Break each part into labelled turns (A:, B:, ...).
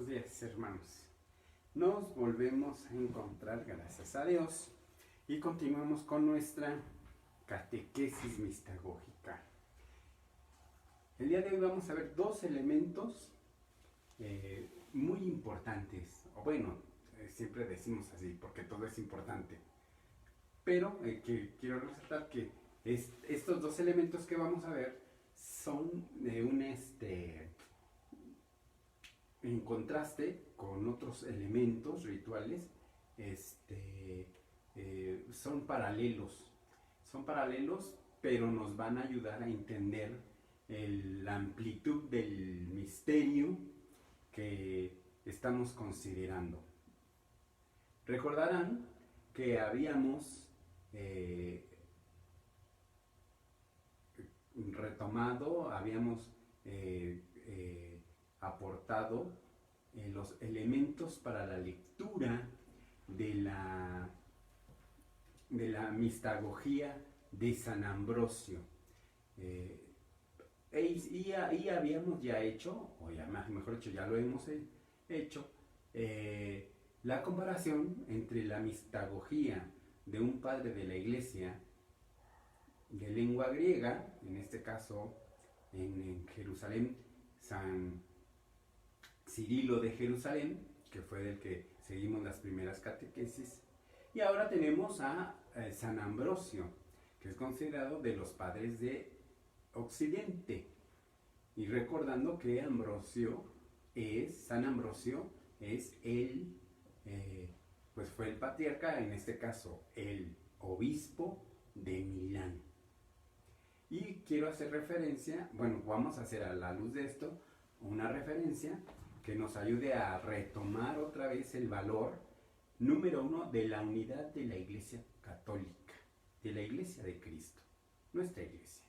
A: días, hermanos. Nos volvemos a encontrar, gracias a Dios, y continuamos con nuestra catequesis mistagógica. El día de hoy vamos a ver dos elementos muy importantes. O bueno, siempre decimos así porque todo es importante. Pero que quiero resaltar que estos dos elementos que vamos a ver son de en contraste con otros elementos rituales, son paralelos, pero nos van a ayudar a entender la amplitud del misterio que estamos considerando. Recordarán que habíamos retomado, habíamos aportado los elementos para la lectura de la mistagogía de San Ambrosio. Y habíamos ya hecho, o ya mejor dicho, ya lo hemos hecho, la comparación entre la mistagogía de un padre de la iglesia de lengua griega, en este caso en Jerusalén, San Cirilo de Jerusalén, que fue del que seguimos las primeras catequesis, y ahora tenemos a San Ambrosio, que es considerado de los padres de Occidente, y recordando que San Ambrosio es pues fue el patriarca, en este caso el obispo de Milán. Y quiero hacer referencia, bueno, vamos a hacer a la luz de esto una referencia que nos ayude a retomar otra vez el valor número uno de la unidad de la Iglesia Católica, de la Iglesia de Cristo, nuestra Iglesia.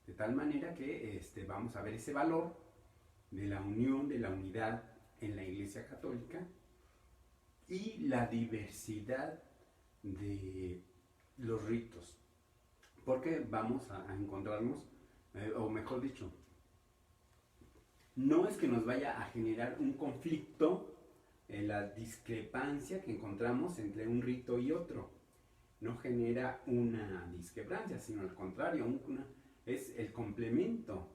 A: De tal manera que vamos a ver ese valor de la unión, de la unidad en la Iglesia Católica y la diversidad de los ritos. Porque vamos a encontrarnos, o mejor dicho, no es que nos vaya a generar un conflicto en la discrepancia que encontramos entre un rito y otro. No genera una discrepancia, sino al contrario, es el complemento.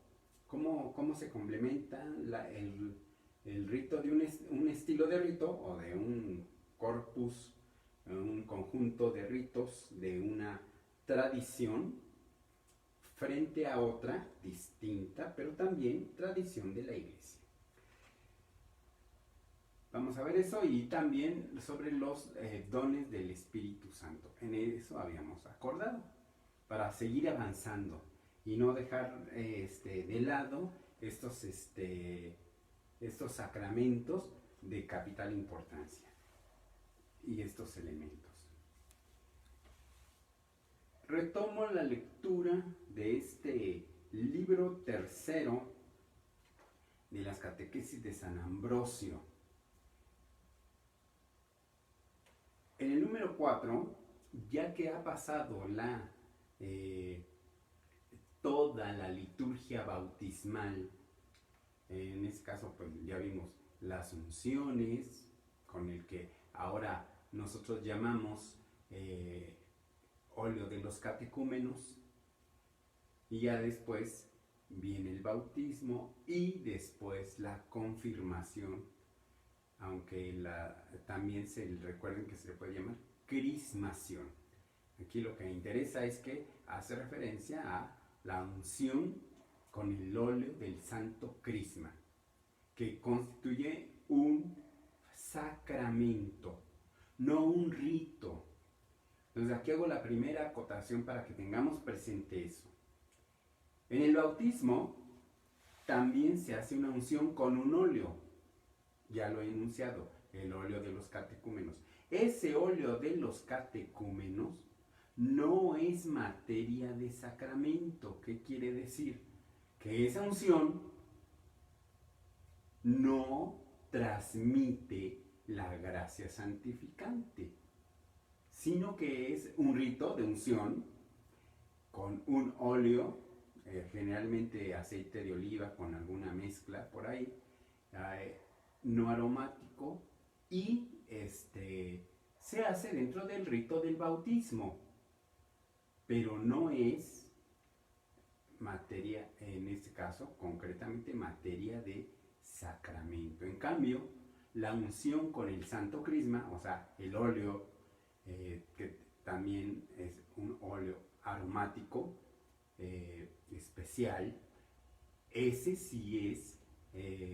A: ¿Cómo se complementa el rito de un estilo de rito o de un corpus, un conjunto de ritos de una tradición frente a otra distinta, pero también tradición de la Iglesia? Vamos a ver eso, y también sobre los dones del Espíritu Santo. En eso habíamos acordado, para seguir avanzando y no dejar de lado estos sacramentos de capital importancia y estos elementos. Retomo la lectura de este libro tercero de las catequesis de San Ambrosio. En el número 4, ya que ha pasado toda la liturgia bautismal, en este caso pues ya vimos las unciones, con el que ahora nosotros llamamos óleo de los catecúmenos, y ya después viene el bautismo y después la confirmación, aunque también recuerden que se le puede llamar crismación. Aquí lo que interesa es que hace referencia a la unción con el óleo del santo crisma, que constituye un sacramento, no un rito. Entonces aquí hago la primera acotación para que tengamos presente eso. En el bautismo también se hace una unción con un óleo, ya lo he enunciado, el óleo de los catecúmenos. Ese óleo de los catecúmenos no es materia de sacramento. ¿Qué quiere decir? Que esa unción no transmite la gracia santificante, sino que es un rito de unción con un óleo, generalmente aceite de oliva con alguna mezcla por ahí, no aromático y se hace dentro del rito del bautismo, pero no es materia, en este caso, concretamente materia de sacramento. En cambio, la unción con el Santo Crisma, o sea, el óleo, que también es un óleo aromático especial, ese sí es,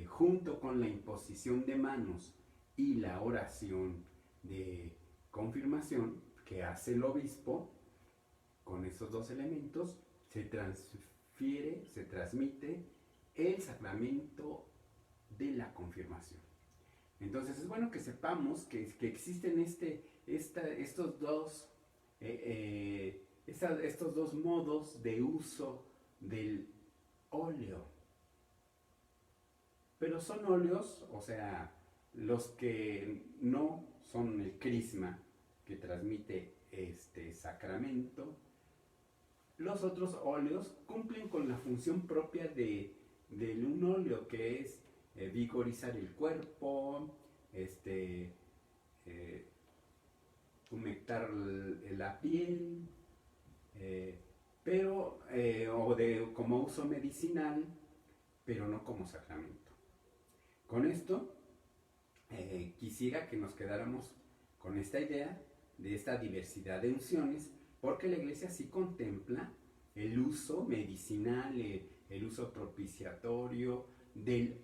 A: junto con la imposición de manos y la oración de confirmación que hace el obispo, con esos dos elementos se transfiere, se transmite el sacramento de la confirmación. Entonces es bueno que sepamos que existen estos dos modos de uso del óleo. Pero son óleos, o sea, los que no son el crisma que transmite este sacramento. Los otros óleos cumplen con la función propia de un óleo, que es vigorizar el cuerpo, humectar la piel, pero como uso medicinal, pero no como sacramento. Con esto quisiera que nos quedáramos con esta idea de esta diversidad de unciones, porque la Iglesia sí contempla el uso medicinal, el uso propiciatorio de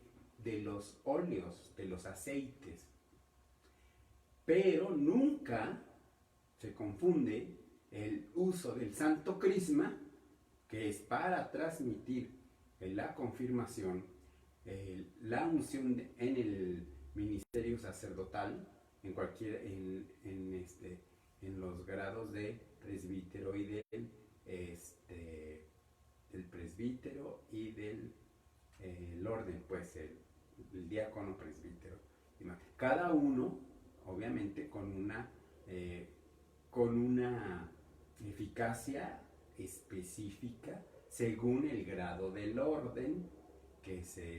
A: los óleos, de los aceites, pero nunca se confunde el uso del Santo Crisma, que es para transmitir la confirmación, la unción en el ministerio sacerdotal, en los grados de presbítero y del presbítero y del orden, pues el diácono, presbítero. Cada uno, obviamente, con una eficacia específica según el grado del orden que se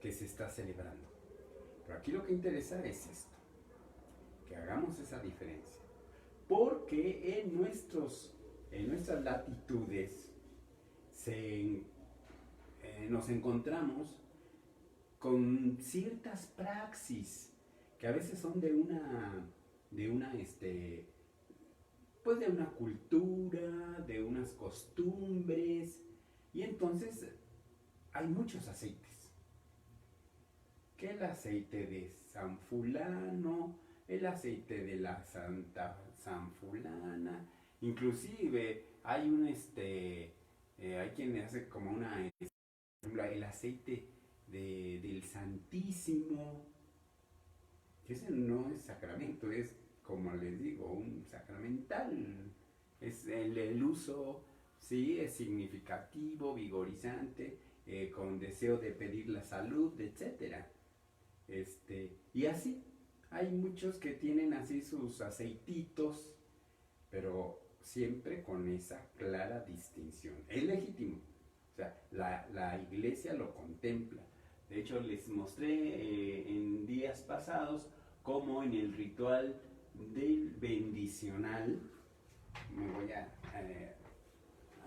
A: está celebrando. Pero aquí lo que interesa es esto, que hagamos esa diferencia, porque en nuestras latitudes nos encontramos con ciertas praxis que a veces son de una cultura, de unas costumbres, y entonces hay muchos aceites. Que el aceite de San Fulano, el aceite de la Santa San Fulana, inclusive hay hay quien hace como el aceite del Santísimo, que ese no es sacramento, es, como les digo, un sacramental. Es el uso, sí, es significativo, vigorizante, con deseo de pedir la salud, etcétera. Y así, hay muchos que tienen así sus aceititos, pero siempre con esa clara distinción. Es legítimo, o sea, la Iglesia lo contempla. De hecho, les mostré en días pasados cómo en el ritual del bendicional, me voy a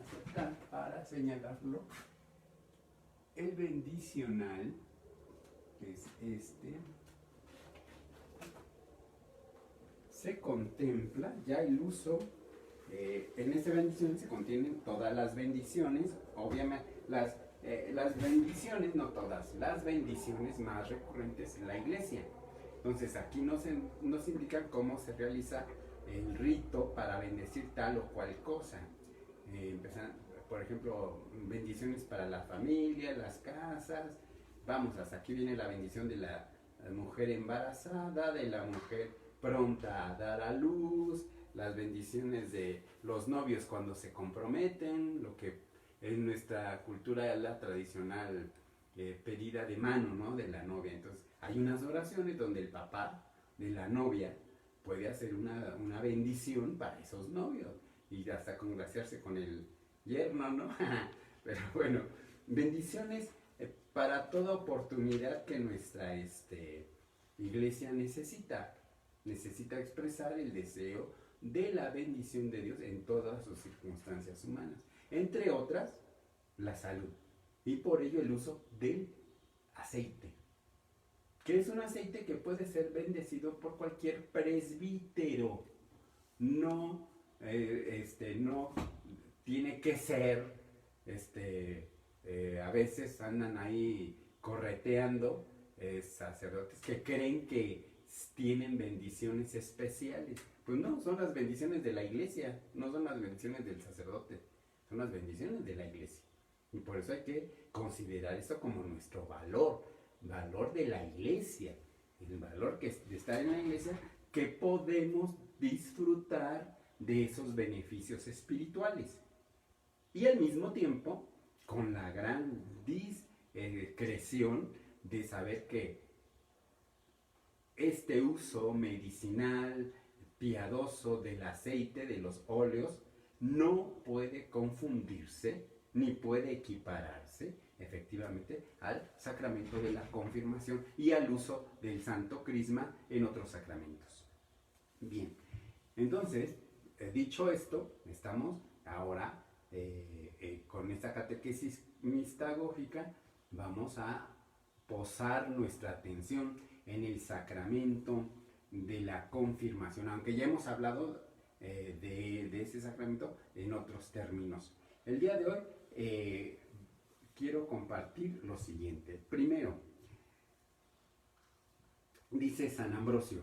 A: acercar para señalarlo, el bendicional, que es se contempla ya el uso. En esta bendición se contienen todas las bendiciones, obviamente las bendiciones, no todas, las bendiciones más recurrentes en la Iglesia. Entonces aquí nos indica cómo se realiza el rito para bendecir tal o cual cosa. Por ejemplo, bendiciones para la familia, las casas. Vamos, hasta aquí viene la bendición de la mujer embarazada, de la mujer pronta a dar a luz, las bendiciones de los novios cuando se comprometen, lo que en nuestra cultura es la tradicional pedida de mano, ¿no?, de la novia. Entonces hay unas oraciones donde el papá de la novia puede hacer una bendición para esos novios y hasta congraciarse con el yerno, ¿no? Pero bueno, bendiciones para toda oportunidad que nuestra iglesia necesita expresar el deseo de la bendición de Dios en todas sus circunstancias humanas, entre otras la salud, y por ello el uso del aceite, que es un aceite que puede ser bendecido por cualquier presbítero. No, no tiene que ser, a veces andan ahí correteando sacerdotes que creen que tienen bendiciones especiales. Pues no, son las bendiciones de la iglesia, no son las bendiciones del sacerdote, son las bendiciones de la iglesia. Y por eso hay que considerar esto como nuestro valor de la iglesia, el valor que está en la iglesia, que podemos disfrutar de esos beneficios espirituales. Y al mismo tiempo, con la gran discreción de saber que este uso medicinal, piadoso del aceite, de los óleos, no puede confundirse ni puede equipararse efectivamente al sacramento de la confirmación y al uso del Santo Crisma en otros sacramentos. Bien, entonces, dicho esto, estamos ahora con esta catequesis mistagógica, vamos a posar nuestra atención en el sacramento de la confirmación, aunque ya hemos hablado de ese sacramento en otros términos. El día de hoy quiero compartir lo siguiente. Primero, dice San Ambrosio: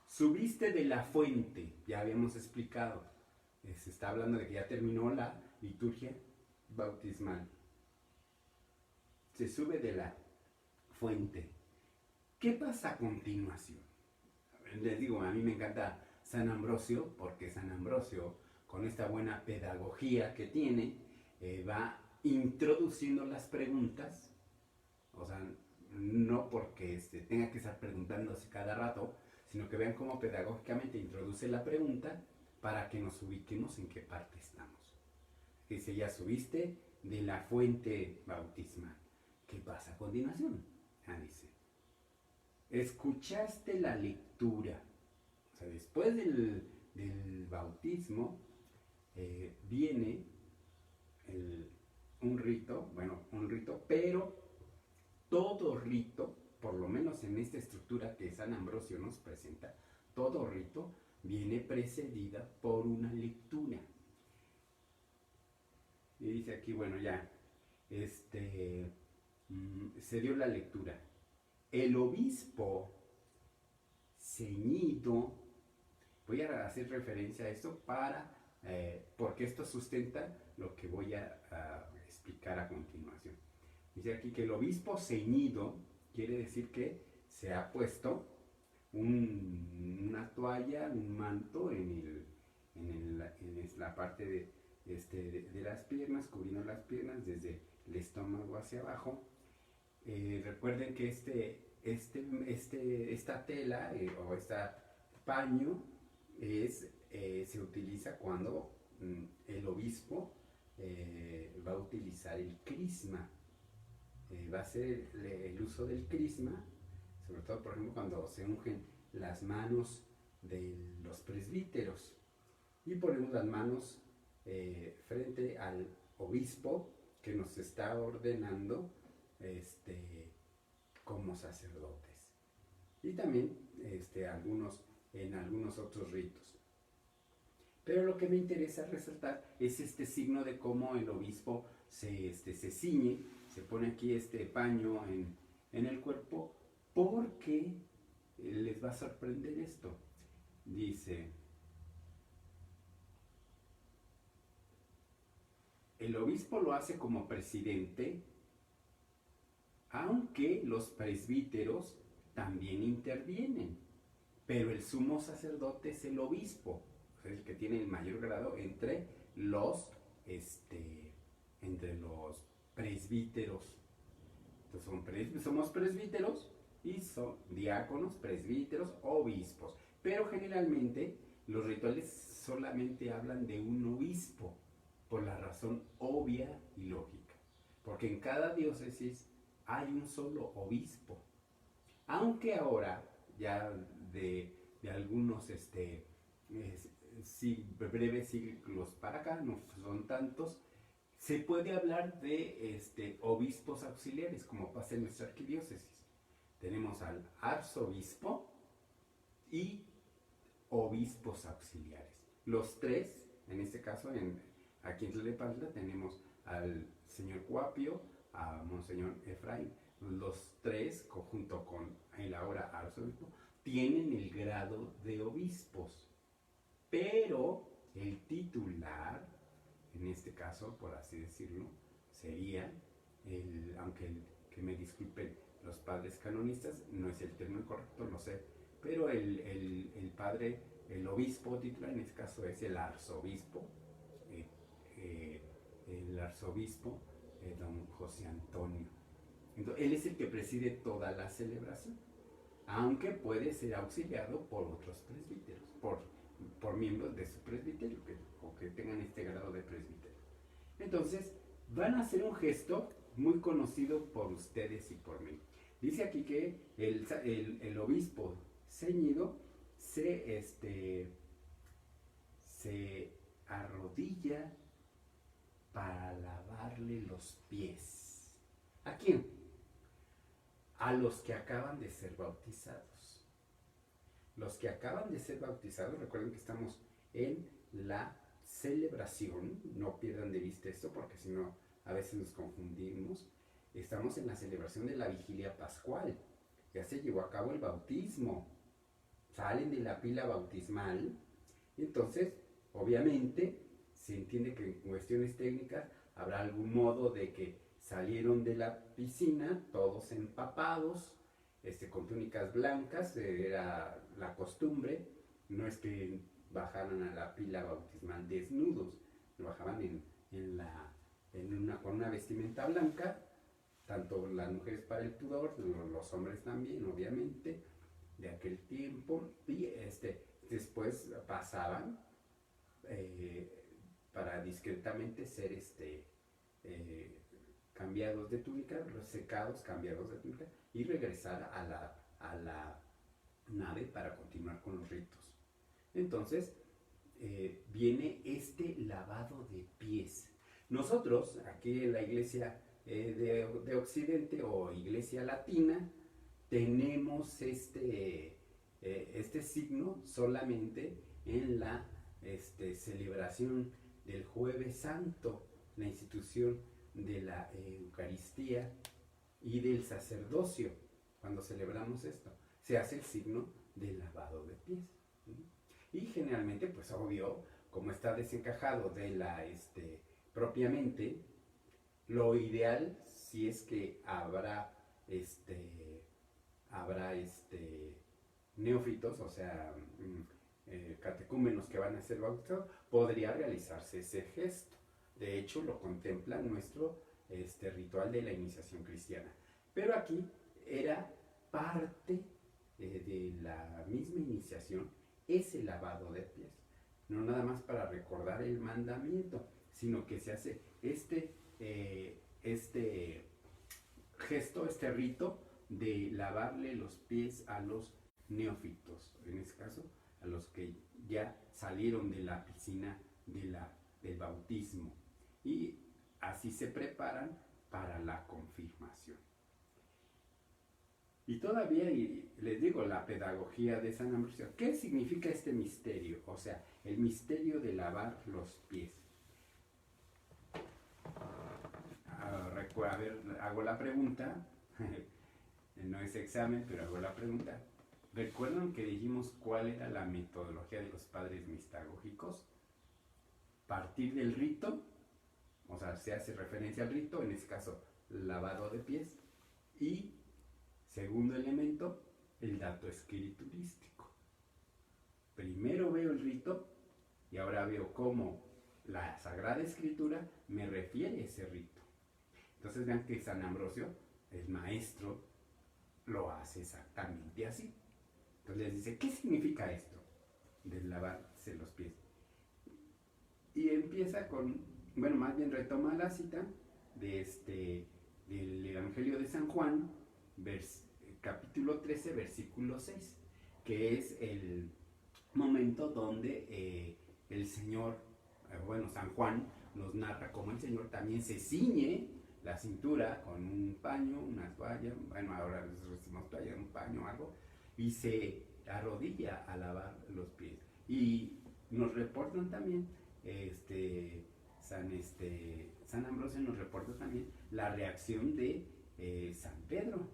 A: subiste de la fuente, ya habíamos explicado, se está hablando de que ya terminó la liturgia bautismal. Se sube de la fuente. ¿Qué pasa a continuación? Les digo, a mí me encanta San Ambrosio, porque San Ambrosio, con esta buena pedagogía que tiene, va introduciendo las preguntas, o sea, no porque tenga que estar preguntándose cada rato, sino que vean cómo pedagógicamente introduce la pregunta para que nos ubiquemos en qué parte estamos. Dice: ya subiste de la fuente bautismal. ¿Qué pasa a continuación? Dice: escuchaste la lectura. O sea, después del bautismo viene un rito, pero todo rito, por lo menos en esta estructura que San Ambrosio nos presenta, todo rito viene precedida por una lectura. Y dice aquí, bueno, ya, se dio la lectura. El obispo ceñido, voy a hacer referencia a esto porque esto sustenta lo que voy a explicar a continuación. Dice aquí que el obispo ceñido quiere decir que se ha puesto una toalla, un manto en la parte de las piernas, cubriendo las piernas desde el estómago hacia abajo. Recuerden que esta tela o este paño se utiliza cuando el obispo va a utilizar el crisma. Va a ser el uso del crisma, sobre todo, por ejemplo, cuando se ungen las manos de los presbíteros y ponemos las manos frente al obispo que nos está ordenando como sacerdotes, y también en algunos otros ritos. Pero lo que me interesa resaltar es este signo de cómo el obispo se ciñe, se pone aquí este paño en el cuerpo, porque les va a sorprender esto. Dice: el obispo lo hace como presidente, aunque los presbíteros también intervienen, pero el sumo sacerdote es el obispo, el que tiene el mayor grado entre los presbíteros. Entonces somos presbíteros y son diáconos, presbíteros, obispos, pero generalmente los rituales solamente hablan de un obispo, por la razón obvia y lógica, porque en cada diócesis hay un solo obispo. Aunque ahora, ya de algunos breves siglos para acá, no son tantos, se puede hablar de obispos auxiliares, como pasa en nuestra arquidiócesis. Tenemos al arzobispo y obispos auxiliares. Los tres, en este caso, aquí en Tlalnepantla tenemos al señor Cuapio, a Monseñor Efraín. Los tres, junto con el ahora arzobispo, tienen el grado de obispos, pero el titular, en este caso, por así decirlo, sería, que me disculpen los padres canonistas, no es el término correcto, lo sé, pero el obispo titular, en este caso, es el arzobispo, don José Antonio. Entonces, él es el que preside toda la celebración, aunque puede ser auxiliado por otros presbíteros, por miembros de su presbiterio, o que tengan este grado de presbiterio. Entonces, van a hacer un gesto muy conocido por ustedes y por mí. Dice aquí que el obispo ceñido se arrodilla para lavarle los pies. ¿A quién? A los que acaban de ser bautizados. Los que acaban de ser bautizados, recuerden que estamos en la celebración, no pierdan de vista esto porque si no a veces nos confundimos. Estamos en la celebración de la vigilia pascual. Ya se llevó a cabo el bautismo. Salen de la pila bautismal. Entonces, obviamente, se entiende que en cuestiones técnicas habrá algún modo de que salieron de la piscina todos empapados, con túnicas blancas, era la costumbre. No es que bajaran a la pila bautismal desnudos, bajaban con una vestimenta blanca, tanto las mujeres para el pudor, los hombres también, obviamente, de aquel tiempo, y después pasaban para discretamente ser cambiados de túnica, secados, cambiados de túnica, y regresar a la nave para continuar con los ritos. Entonces, viene este lavado de pies. Nosotros, aquí en la iglesia de Occidente o iglesia latina, tenemos este signo solamente en la celebración del Jueves Santo, la institución de la Eucaristía y del sacerdocio. Cuando celebramos esto, se hace el signo del lavado de pies. Y generalmente, pues obvio, como está desencajado de la propiamente, lo ideal, si es que habrá neófitos, o sea, catecúmenos que van a ser bautizados, podría realizarse ese gesto. De hecho, lo contempla nuestro ritual de la iniciación cristiana. Pero aquí era parte de la misma iniciación, ese lavado de pies. No nada más para recordar el mandamiento, sino que se hace este gesto, este rito de lavarle los pies a los neófitos, en este caso a los que ya salieron de la piscina del bautismo, y así se preparan para la confirmación. Y todavía, y les digo, la pedagogía de San Ambrosio. ¿Qué significa este misterio? O sea, el misterio de lavar los pies. A ver, hago la pregunta. No es examen, pero hago la pregunta. ¿Recuerdan que dijimos cuál era la metodología de los padres mistagógicos? Partir del rito, o sea, se hace referencia al rito, en este caso, lavado de pies, y segundo elemento, el dato escriturístico. Primero veo el rito y ahora veo cómo la Sagrada Escritura me refiere a ese rito. Entonces vean que San Ambrosio, el maestro, lo hace exactamente así. Entonces les dice, ¿qué significa esto de lavarse los pies? Y empieza con, bueno, más bien retoma la cita de del Evangelio de San Juan, capítulo 13, versículo 6, que es el momento donde el Señor, bueno, San Juan nos narra cómo el Señor también se ciñe la cintura con un paño, una toalla, bueno, ahora les decimos toalla, un paño o algo, y se arrodilla a lavar los pies. Y nos reportan también, San Ambrosio nos reporta también la reacción de San Pedro.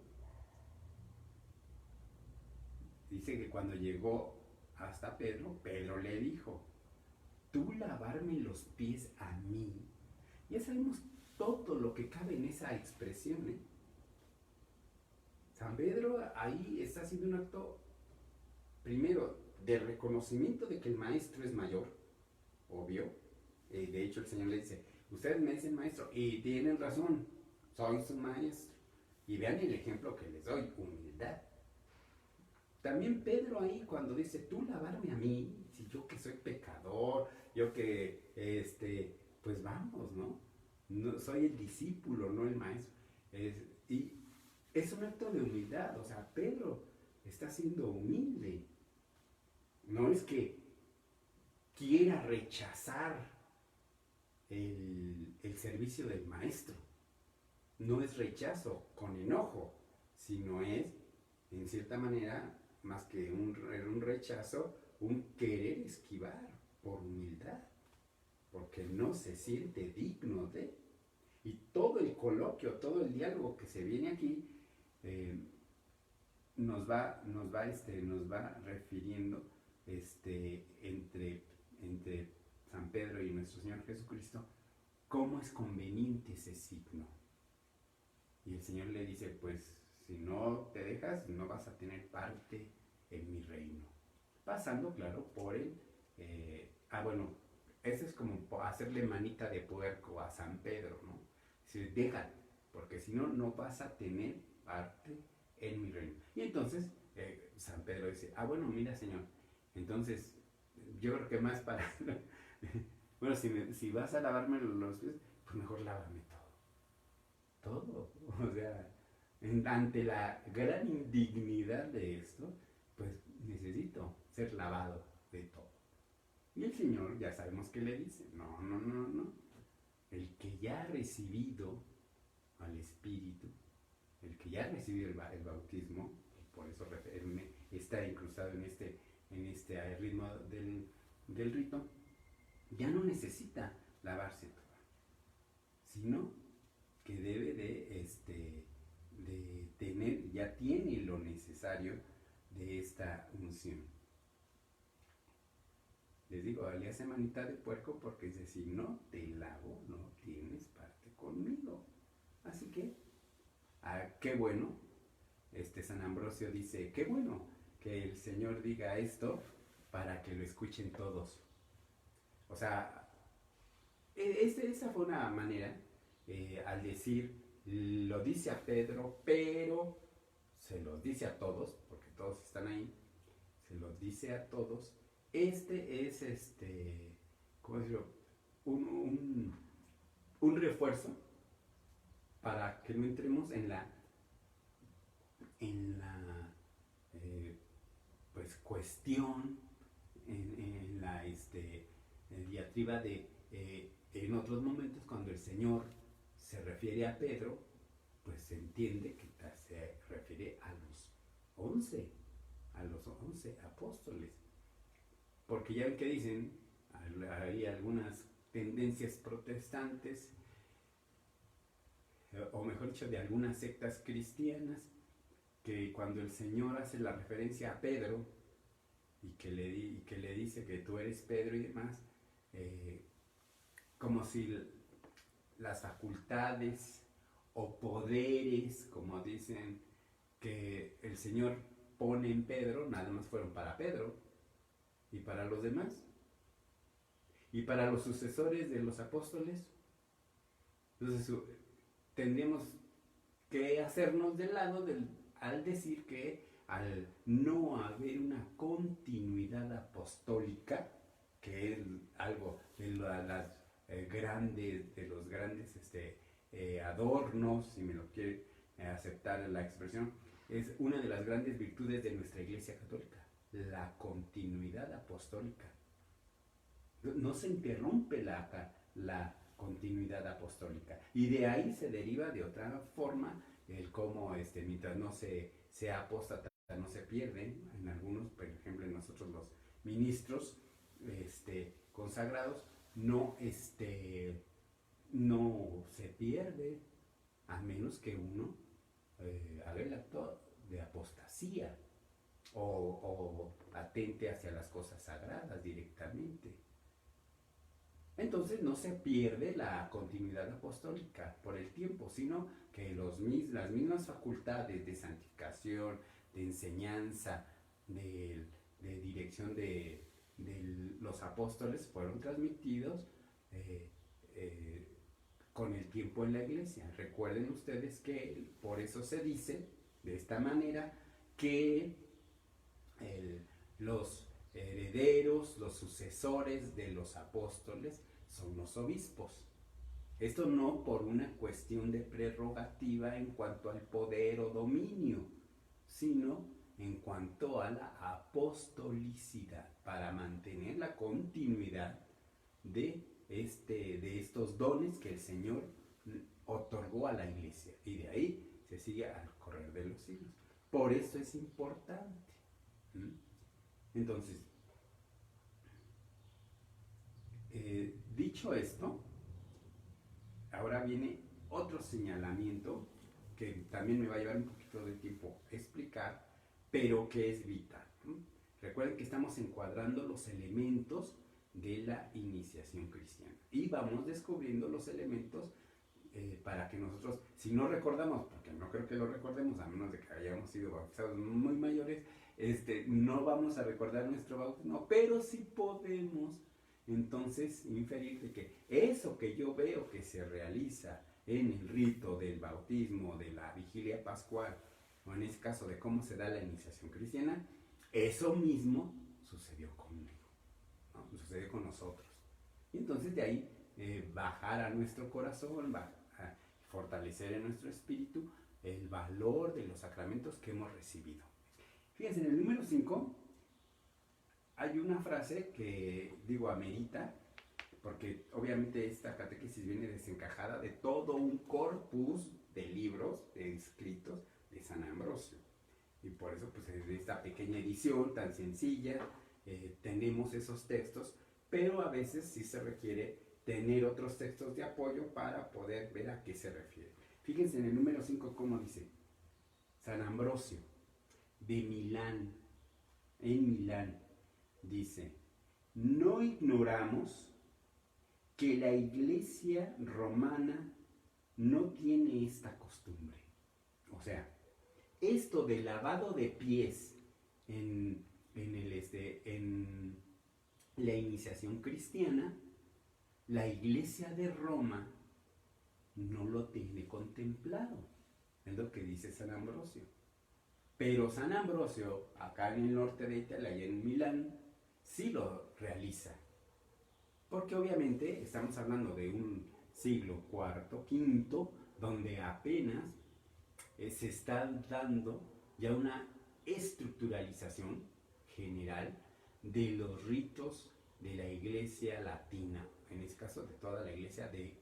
A: Dice que cuando llegó hasta Pedro, Pedro le dijo, tú lavarme los pies a mí. Ya sabemos todo lo que cabe en esa expresión, ¿eh? San Pedro ahí está haciendo un acto, primero, de reconocimiento de que el maestro es mayor, obvio. De hecho, el Señor le dice, ustedes me dicen maestro, y tienen razón, soy su maestro. Y vean el ejemplo que les doy, humildad. También Pedro ahí cuando dice, tú lavarme a mí, si yo que soy pecador, yo que, pues vamos, ¿no? No soy el discípulo, no el maestro. Y es un acto de humildad, o sea, Pedro está siendo humilde. No es que quiera rechazar el servicio del maestro. No es rechazo con enojo, sino es, en cierta manera, más que un rechazo, un querer esquivar por humildad, porque no se siente digno de. Y todo el coloquio, todo el diálogo que se viene aquí, nos va refiriendo entre San Pedro y nuestro Señor Jesucristo, cómo es conveniente ese signo. Y el Señor le dice, pues, si no te dejas, no vas a tener parte en mi reino. Pasando, claro, por el... bueno, eso es como hacerle manita de puerco a San Pedro, ¿no? Si déjate, porque si no, no vas a tener parte en mi reino. Y entonces, San Pedro dice, bueno, mira, Señor, entonces, yo creo que más para... bueno, si vas a lavarme los pies, pues mejor lávame todo. O sea, ante la gran indignidad de esto, pues necesito ser lavado de todo. Y el Señor, ya sabemos que le dice, no. El que ya ha recibido al Espíritu, el que ya ha recibido el bautismo, y por eso está incrustado en este ritmo del rito, ya no necesita lavarse todo, sino que debe de tener, ya tiene lo necesario de esta unción. Les digo, le hace manita de puerco porque dice, si no te lavo, no tienes parte conmigo. Así que, qué bueno, San Ambrosio dice, qué bueno que el Señor diga esto para que lo escuchen todos. O sea, esa fue una manera, al decir, lo dice a Pedro, pero se los dice a todos, porque todos están ahí, se los dice a todos. Este es, ¿cómo decirlo? Un refuerzo para que no entremos en la pues cuestión, en la diatriba de en otros momentos cuando el Señor se refiere a Pedro, pues se entiende que se refiere a los 11 apóstoles. Porque ya ven que dicen, hay algunas tendencias protestantes, o mejor dicho, de algunas sectas cristianas, que cuando el Señor hace la referencia a Pedro, y que le dice que tú eres Pedro y demás, como si las facultades o poderes, como dicen, que el Señor pone en Pedro, nada más fueron para Pedro, y para los demás, y para los sucesores de los apóstoles. Entonces tendríamos que hacernos del lado al decir que al no haber una continuidad apostólica, que es algo de los grandes adornos, si me lo quiere aceptar la expresión, es una de las grandes virtudes de nuestra Iglesia Católica, la continuidad apostólica. No se interrumpe la continuidad apostólica. Y de ahí se deriva de otra forma el cómo mientras no sea apóstata, no se pierden. En algunos, por ejemplo, en nosotros los ministros consagrados, no se pierde, a menos que uno haga el acto de apostasía o atente hacia las cosas sagradas directamente. Entonces no se pierde la continuidad apostólica por el tiempo, sino que las mismas facultades de santificación, de enseñanza, de dirección de los apóstoles fueron transmitidos con el tiempo en la iglesia. Recuerden ustedes que por eso se dice de esta manera que los herederos, los sucesores de los apóstoles son los obispos. Esto no por una cuestión de prerrogativa en cuanto al poder o dominio, sino en cuanto a la apostolicidad, para mantener la continuidad de estos dones que el Señor otorgó a la iglesia. Y de ahí se sigue al correr de los siglos. Por eso es importante. Entonces, dicho esto, ahora viene otro señalamiento que también me va a llevar un poquito de tiempo explicar, pero que es vital. Recuerden que estamos encuadrando los elementos de la iniciación cristiana y vamos descubriendo los elementos para que nosotros, si no recordamos, porque no creo que lo recordemos, a menos de que hayamos sido bautizados muy mayores, no vamos a recordar nuestro bautismo, pero sí podemos entonces inferir de que eso que yo veo que se realiza en el rito del bautismo, de la vigilia pascual, o en este caso de cómo se da la iniciación cristiana, eso mismo sucedió conmigo, ¿no? Sucedió con nosotros. Y entonces de ahí bajar a nuestro corazón, fortalecer en nuestro espíritu el valor de los sacramentos que hemos recibido. Fíjense, en el número 5 hay una frase que, amerita, porque obviamente esta catequesis viene desencajada de todo un corpus de libros, de escritos de San Ambrosio. Y por eso, pues, en esta pequeña edición tan sencilla, tenemos esos textos, pero a veces sí se requiere tener otros textos de apoyo para poder ver a qué se refiere. Fíjense en el número 5 cómo dice: San Ambrosio de Milán, en Milán, dice: no ignoramos que la Iglesia romana no tiene esta costumbre. O sea, esto del lavado de pies en la iniciación cristiana, la Iglesia de Roma no lo tiene contemplado. Es lo que dice San Ambrosio. Pero San Ambrosio, acá en el norte de Italia y en Milán, sí lo realiza. Porque obviamente estamos hablando de un siglo IV, V, donde apenas se está dando ya una estructuralización general de los ritos de la iglesia latina, en este caso de toda la iglesia de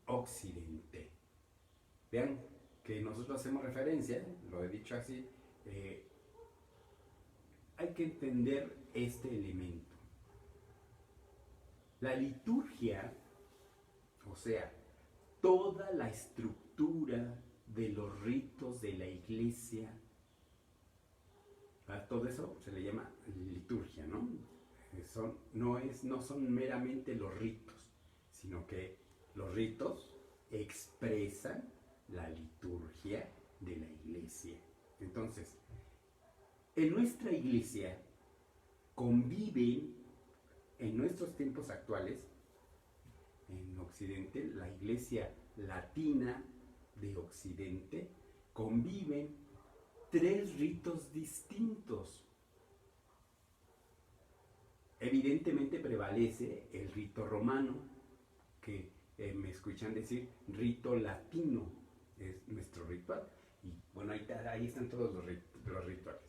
A: Occidente. Vean que nosotros hacemos referencia, lo he dicho así, hay que entender este elemento. La liturgia, o sea, toda la estructura de los ritos de la iglesia, a todo eso se le llama liturgia, ¿no? No son meramente los ritos, sino que los ritos expresan la liturgia de la iglesia. Entonces, en nuestra iglesia conviven, en nuestros tiempos actuales, en Occidente, la iglesia latina de Occidente, conviven 3 ritos distintos. Evidentemente prevalece el rito romano, que me escuchan decir rito latino, es nuestro ritual. Y bueno, ahí están todos los rituales.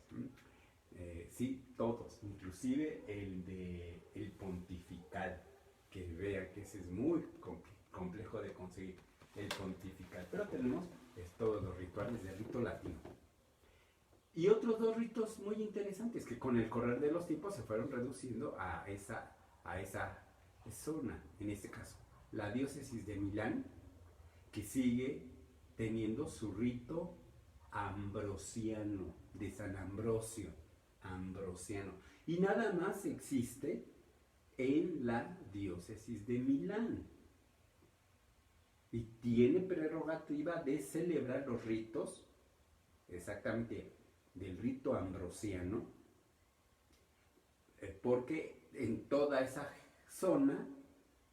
A: Sí, todos, inclusive el pontifical, que vea que ese es muy complejo de conseguir, el pontifical. Pero tenemos todos los rituales del rito latino. Y otros dos ritos muy interesantes que con el correr de los tiempos se fueron reduciendo a esa zona, en este caso, la diócesis de Milán, que sigue teniendo su rito ambrosiano, de San Ambrosio, ambrosiano. Y nada más existe en la diócesis de Milán. Y tiene prerrogativa de celebrar los ritos, exactamente del rito ambrosiano, porque en toda esa zona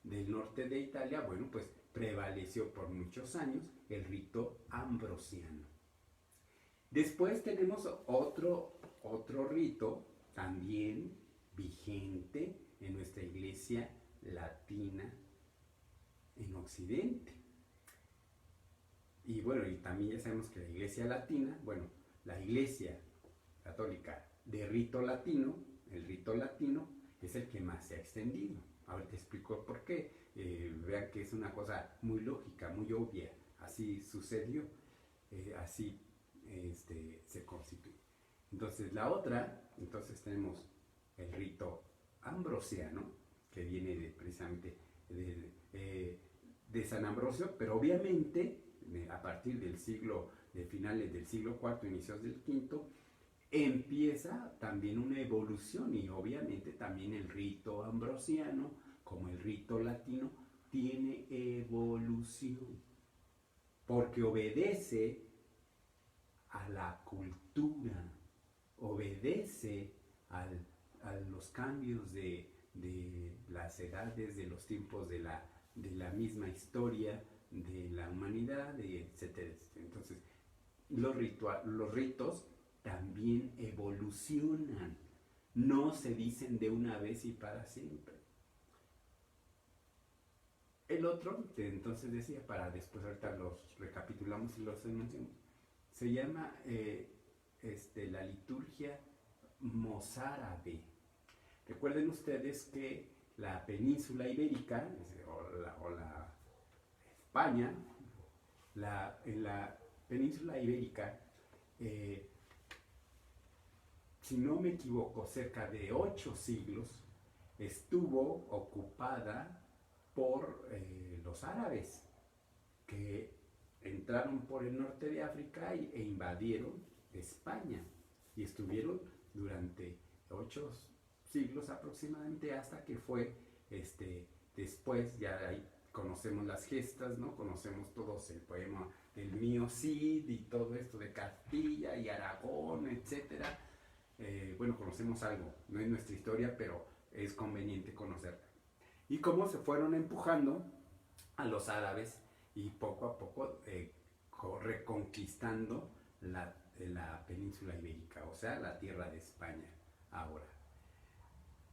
A: del norte de Italia, bueno, pues prevaleció por muchos años el rito ambrosiano. Después tenemos otro rito también vigente en nuestra iglesia latina en Occidente. Y bueno, y también ya sabemos que la iglesia latina, bueno, la iglesia católica de rito latino, el rito latino es el que más se ha extendido. Ahora te explico por qué. Vean que es una cosa muy lógica, muy obvia. Así sucedió, así se constituye. Entonces entonces tenemos el rito ambrosiano, que viene precisamente de San Ambrosio, pero obviamente a partir de finales del siglo IV, inicios del V, empieza también una evolución, y obviamente también el rito ambrosiano, como el rito latino, tiene evolución, porque obedece a la cultura, obedece a los cambios de las edades, de los tiempos de la misma historia de la humanidad, etcétera, etcétera. Entonces, los ritos también evolucionan, no se dicen de una vez y para siempre. El otro, entonces decía, para después ahorita los recapitulamos y los enunciamos, se llama la liturgia mozárabe. Recuerden ustedes que la península ibérica, o la España, en la península ibérica, si no me equivoco, cerca de 8 siglos, estuvo ocupada por los árabes, que entraron por el norte de África e invadieron España, y estuvieron durante 8 siglos aproximadamente, hasta que fue después, ya ahí conocemos las gestas, ¿no? Conocemos todos el poema del Mío Cid y todo esto de Castilla y Aragón, etcétera. Bueno, conocemos algo, no es nuestra historia, pero es conveniente conocerla. Y cómo se fueron empujando a los árabes y poco a poco reconquistando la península ibérica, o sea, la tierra de España ahora.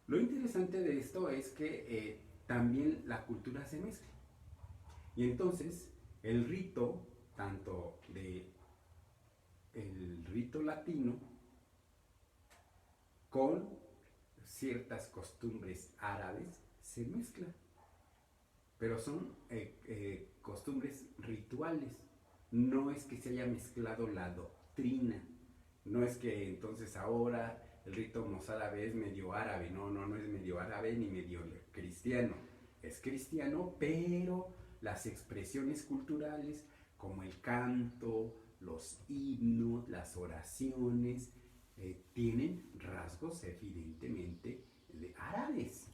A: Lo interesante de esto es que también la cultura se mezcla. Y entonces el rito, tanto el rito latino, con ciertas costumbres árabes, se mezcla. Pero son costumbres rituales. No es que se haya mezclado la doctrina. No es que entonces ahora el rito mozárabe es medio árabe. No es medio árabe ni medio cristiano. Es cristiano, pero las expresiones culturales, como el canto, los himnos, las oraciones, tienen rasgos evidentemente de árabes.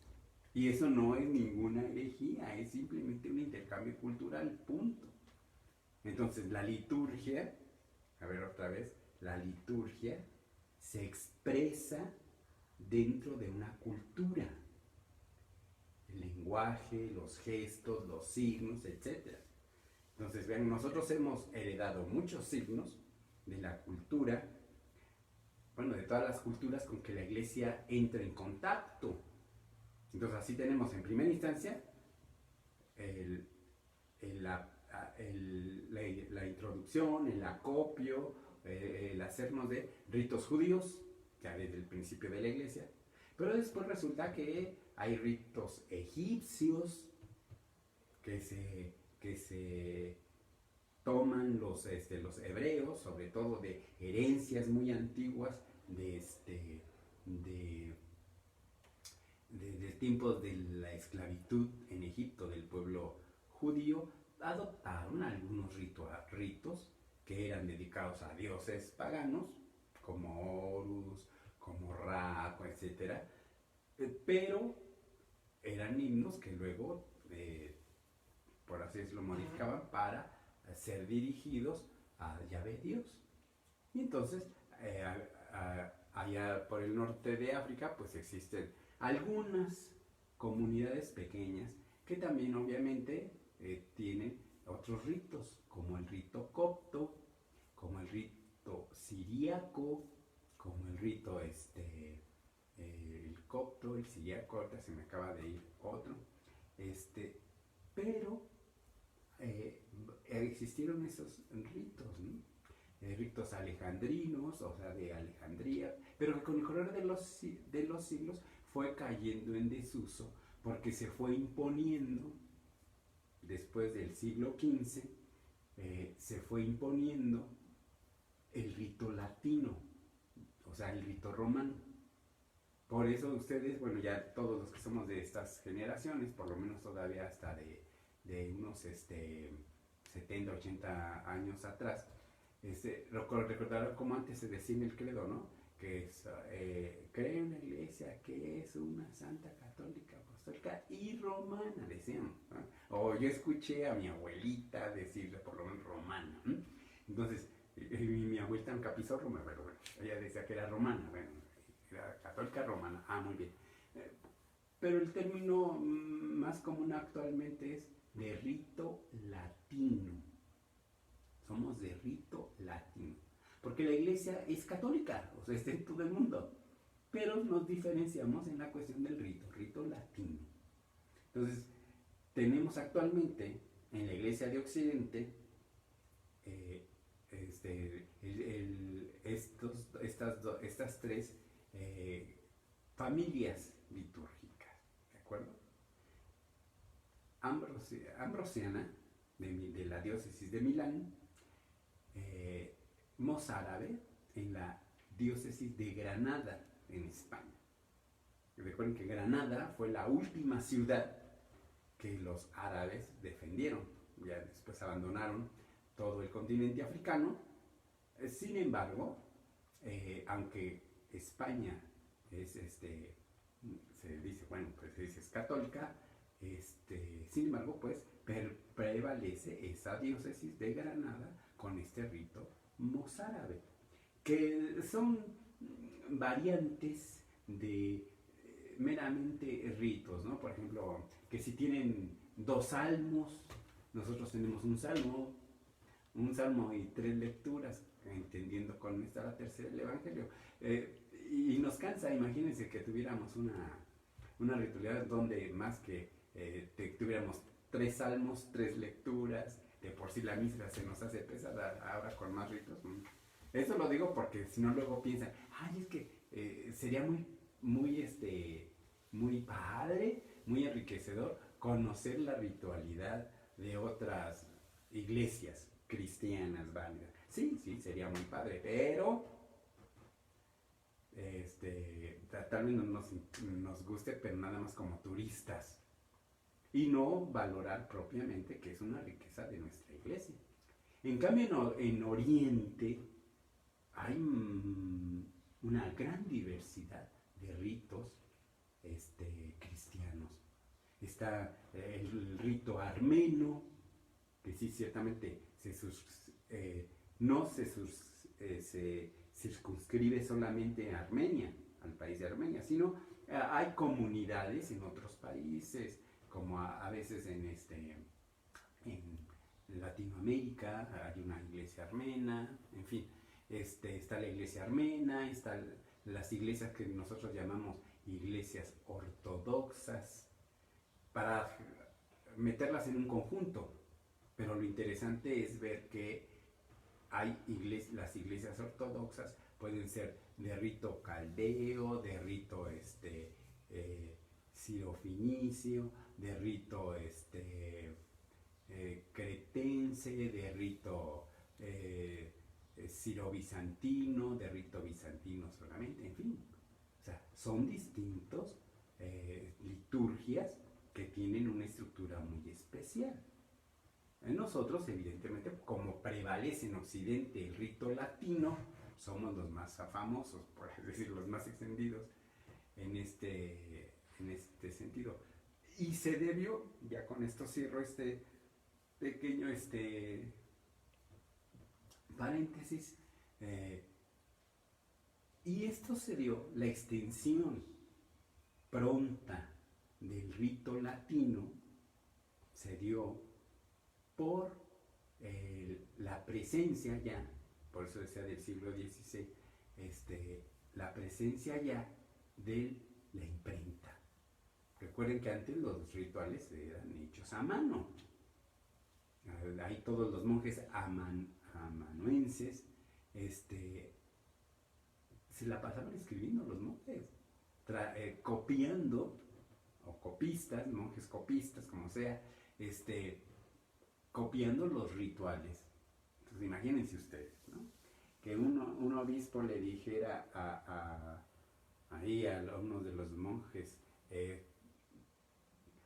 A: Y eso no es ninguna herejía, es simplemente un intercambio cultural, punto. Entonces la liturgia, a ver otra vez, la liturgia se expresa dentro de una cultura. El lenguaje, los gestos, los signos, etc. Entonces, vean, nosotros hemos heredado muchos signos de la cultura, bueno, de todas las culturas con que la iglesia entra en contacto. Entonces, así tenemos en primera instancia la introducción, el acopio, el hacernos de ritos judíos, ya desde el principio de la iglesia, pero después resulta que hay ritos egipcios que se toman los hebreos, sobre todo de herencias muy antiguas de, de tiempos de la esclavitud en Egipto del pueblo judío, adoptaron algunos ritos que eran dedicados a dioses paganos, como Horus, como Ra, etc. Pero eran himnos que luego, por así decirlo, modificaban para ser dirigidos a Yahvé Dios. Y entonces, allá por el norte de África, pues existen algunas comunidades pequeñas que también obviamente tienen otros ritos, como el rito copto, como el rito siríaco, como el rito el copto, el siríaco, ahorita se me acaba de ir otro, pero existieron esos ritos, ¿no? Ritos alejandrinos, o sea, de Alejandría, pero que con el correr de los siglos fue cayendo en desuso porque se fue imponiendo, después del siglo XV, se fue imponiendo el rito latino, o sea, el rito romano. Por eso ustedes, bueno, ya todos los que somos de estas generaciones, por lo menos todavía hasta de unos 70, 80 años atrás, recordaron como antes se decía en el credo, ¿no? Que es, creo en la iglesia que es una santa católica, apostólica y romana, decían, ¿no? O yo escuché a mi abuelita decirle por lo menos romana, ¿no? Entonces, mi abuelita nunca pisó Roma, pero bueno, ella decía que era romana, bueno, era católica romana, muy bien. Pero el término más común actualmente es de rito latino. Somos de rito latino. Porque la iglesia es católica, o sea, está en todo el mundo. Pero nos diferenciamos en la cuestión del rito latino. Entonces, tenemos actualmente en la iglesia de Occidente estas tres familias litúrgicas, ¿de acuerdo? Ambrosiana, de la diócesis de Milán, mozárabe en la diócesis de Granada, en España. Recuerden que Granada fue la última ciudad que los árabes defendieron, ya después abandonaron todo el continente africano. Sin embargo, aunque España es se dice, bueno, pues es católica, sin embargo, pues prevalece esa diócesis de Granada con este rito mozárabe, que son variantes de meramente ritos, ¿no? Por ejemplo, que si tienen 2 salmos, nosotros tenemos un salmo y 3 lecturas, entendiendo con esta la tercera el Evangelio. Y nos cansa, imagínense que tuviéramos una ritualidad donde más que tuviéramos 3 salmos, 3 lecturas, de por sí la misa se nos hace pesada, ahora con más ritos. Eso lo digo porque si no luego piensan, es que sería muy padre, muy enriquecedor conocer la ritualidad de otras iglesias cristianas válidas. Sí, sería muy padre, pero tal vez no nos guste, pero nada más como turistas, y no valorar propiamente que es una riqueza de nuestra iglesia. En cambio, en Oriente hay una gran diversidad de ritos cristianos. Está el rito armeno, que sí, ciertamente no se circunscribe solamente a Armenia, al país de Armenia, sino hay comunidades en otros países, como a veces en Latinoamérica hay una iglesia armena, en fin, está la iglesia armena, están las iglesias que nosotros llamamos iglesias ortodoxas, para meterlas en un conjunto. Pero lo interesante es ver que las iglesias ortodoxas pueden ser de rito caldeo, de rito sirofinicio, de rito cretense, de rito siro-bizantino, de rito bizantino solamente, en fin. O sea, son distintos liturgias que tienen una estructura muy especial. En nosotros, evidentemente, como prevalece en Occidente el rito latino, somos los más famosos, por decir, los más extendidos en este sentido. Y se debió, ya con esto cierro este pequeño paréntesis, y esto se dio, la extensión pronta del rito latino se dio por la presencia ya, por eso decía del siglo XVI, la presencia ya de la imprenta. Recuerden que antes los rituales eran hechos a mano. Ahí todos los monjes amanuenses se la pasaban escribiendo los monjes, copiando, o copistas, monjes copistas, como sea, copiando los rituales. Entonces imagínense ustedes, ¿no? Que un obispo le dijera ahí a uno de los monjes,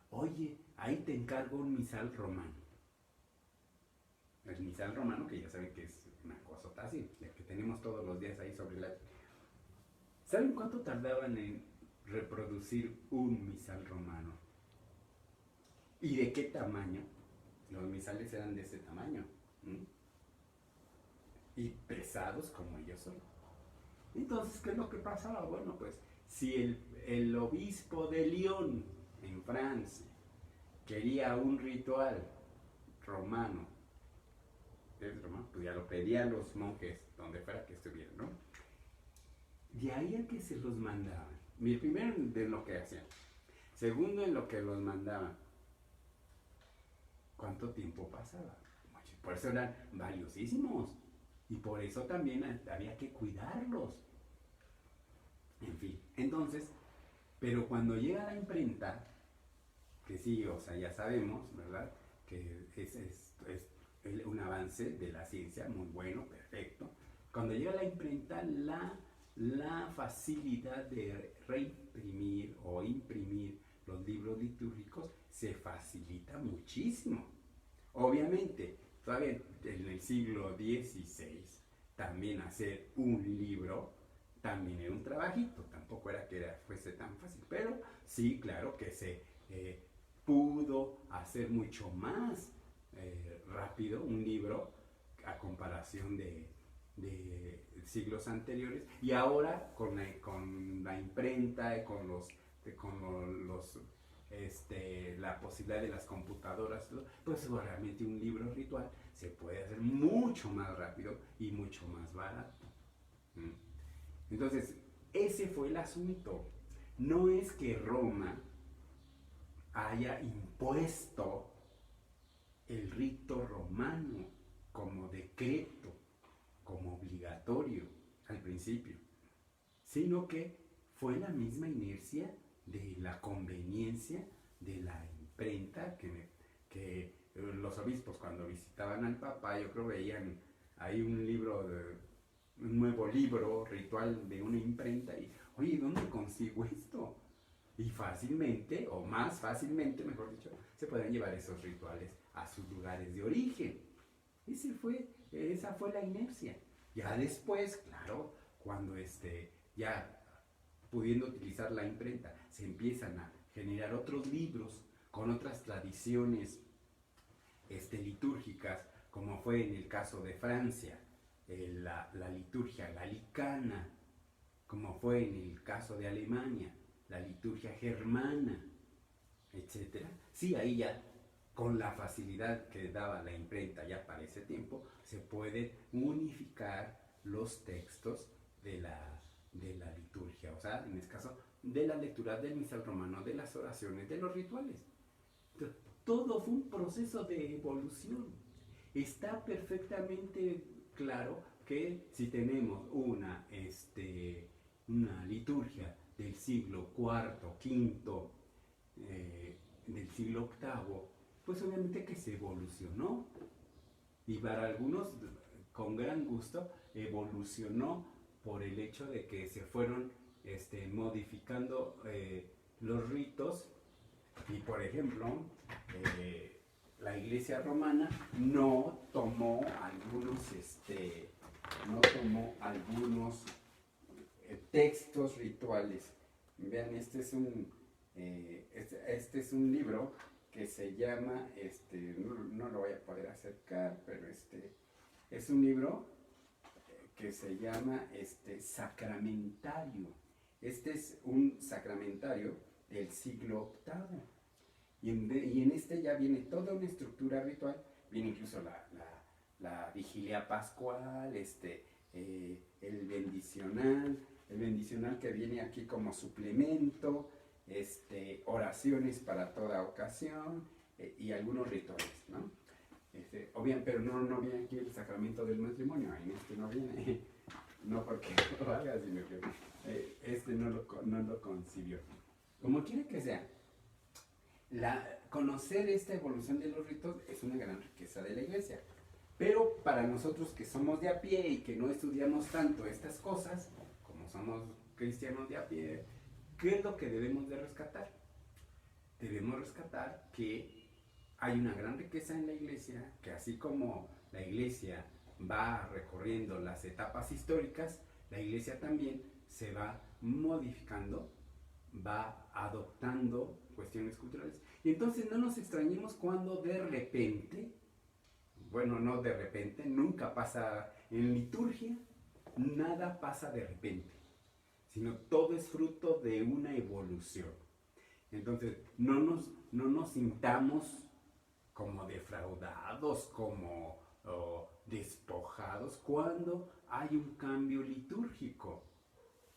A: oye, ahí te encargo un misal romano. El misal romano, que ya saben que es una cosa así, que tenemos todos los días ahí sobre la... ¿Saben cuánto tardaban en reproducir un misal romano? ¿Y de qué tamaño? Los misales eran de ese tamaño. Y pesados como ellos son. Entonces, ¿qué es lo que pasaba? Bueno, pues, si el obispo de Lyon, en Francia, quería un ritual romano, pues ya lo pedía a los monjes, donde fuera que estuvieran, ¿no? De ahí a que se los mandaban. Primero, de lo que hacían. Segundo, en lo que los mandaban. ¿Cuánto tiempo pasaba? Por eso eran valiosísimos. Y por eso también había que cuidarlos. En fin, entonces, pero cuando llega la imprenta, que sí, o sea, ya sabemos, ¿verdad? Que es un avance de la ciencia muy bueno, perfecto. Cuando llega la imprenta, la facilidad de reimprimir o imprimir los libros litúrgicos se facilita muchísimo. Obviamente, todavía en el siglo XVI, también hacer un libro también era un trabajito, tampoco era que fuese tan fácil, pero sí, claro que se pudo hacer mucho más rápido un libro a comparación de siglos anteriores, y ahora con la imprenta, con la posibilidad de las computadoras, pues realmente un libro ritual se puede hacer mucho más rápido y mucho más barato. Entonces, ese fue el asunto. No es que Roma haya impuesto el rito romano como decreto, como obligatorio al principio, sino que fue la misma inercia de la conveniencia de la imprenta que los obispos, cuando visitaban al Papa, yo creo veían ahí un nuevo libro ritual de una imprenta y, oye, ¿dónde consigo esto? Y fácilmente, o más fácilmente, mejor dicho, se pueden llevar esos rituales a sus lugares de origen. Esa fue la inercia. Ya después, claro, cuando ya pudiendo utilizar la imprenta, se empiezan a generar otros libros con otras tradiciones litúrgicas, como fue en el caso de Francia, la liturgia galicana, como fue en el caso de Alemania, la liturgia germana, etc. Sí, ahí ya, con la facilidad que daba la imprenta ya para ese tiempo, se pueden unificar los textos de la liturgia, o sea, en este caso, de la lectura del misal romano, de las oraciones, de los rituales. Entonces, todo fue un proceso de evolución. está perfectamente claro que si tenemos una liturgia del siglo IV, V, del siglo VIII, pues obviamente que se evolucionó. Y para algunos, con gran gusto, evolucionó por el hecho de que se fueron modificando los ritos. Y por ejemplo, la Iglesia romana no tomó algunos textos rituales. Vean, este es un libro que se llama, no lo voy a poder acercar, pero es un libro que se llama Sacramentario. Este es un sacramentario del siglo VIII. Y en este ya viene toda una estructura ritual, viene incluso la vigilia pascual, el bendicional que viene aquí como suplemento, oraciones para toda ocasión y algunos rituales, ¿no? Obviamente, pero no viene aquí el sacramento del matrimonio, en este no viene, no porque lo haga, sino que no lo concibió. Como quiera que sea, conocer esta evolución de los ritos es una gran riqueza de la Iglesia. Pero para nosotros que somos de a pie y que no estudiamos tanto estas cosas, como somos cristianos de a pie, ¿qué es lo que debemos de rescatar? Debemos rescatar que hay una gran riqueza en la Iglesia, que así como la Iglesia va recorriendo las etapas históricas, la Iglesia también se va modificando, va adoptando cuestiones culturales. Y entonces no nos extrañemos cuando de repente, bueno, no de repente, nunca pasa en liturgia, nada pasa de repente, sino todo es fruto de una evolución. Entonces, no nos sintamos como defraudados, como despojados, cuando hay un cambio litúrgico.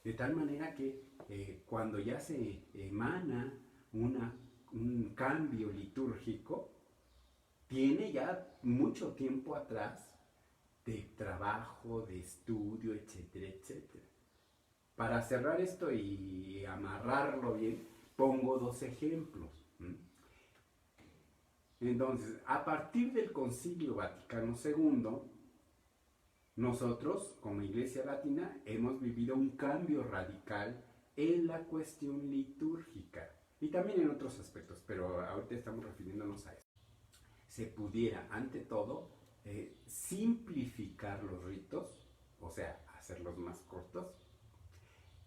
A: De tal manera que cuando ya se emana un cambio litúrgico, tiene ya mucho tiempo atrás de trabajo, de estudio, etcétera, etcétera. Para cerrar esto y amarrarlo bien, pongo dos ejemplos. Entonces, a partir del Concilio Vaticano II, nosotros, como Iglesia Latina, hemos vivido un cambio radical en la cuestión litúrgica y también en otros aspectos, pero ahorita estamos refiriéndonos a eso. Se pudiera, ante todo, simplificar los ritos, o sea, hacerlos más cortos,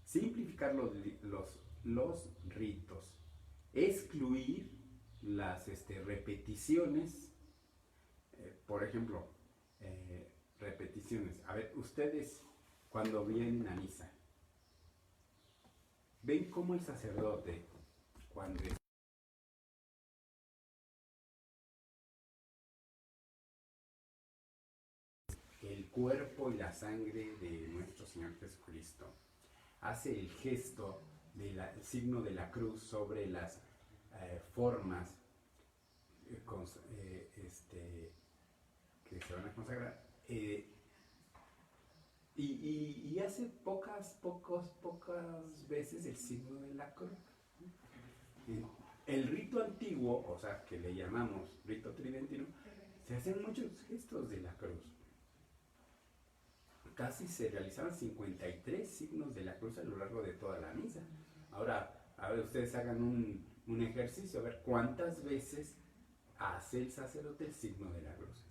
A: simplificar los ritos, excluir las repeticiones, por ejemplo, repeticiones. A ver, ustedes cuando vienen a misa, ven cómo el sacerdote, cuando el cuerpo y la sangre de nuestro Señor Jesucristo, hace el gesto del signo de la cruz sobre las formas que se van a consagrar, y hace pocas veces el signo de la cruz. El rito antiguo, o sea, que le llamamos rito tridentino, se hacen muchos gestos de la cruz. Casi se realizaban 53 signos de la cruz a lo largo de toda la misa. Ahora, a ver, ustedes hagan un ejercicio, a ver cuántas veces hace el sacerdote el signo de la cruz.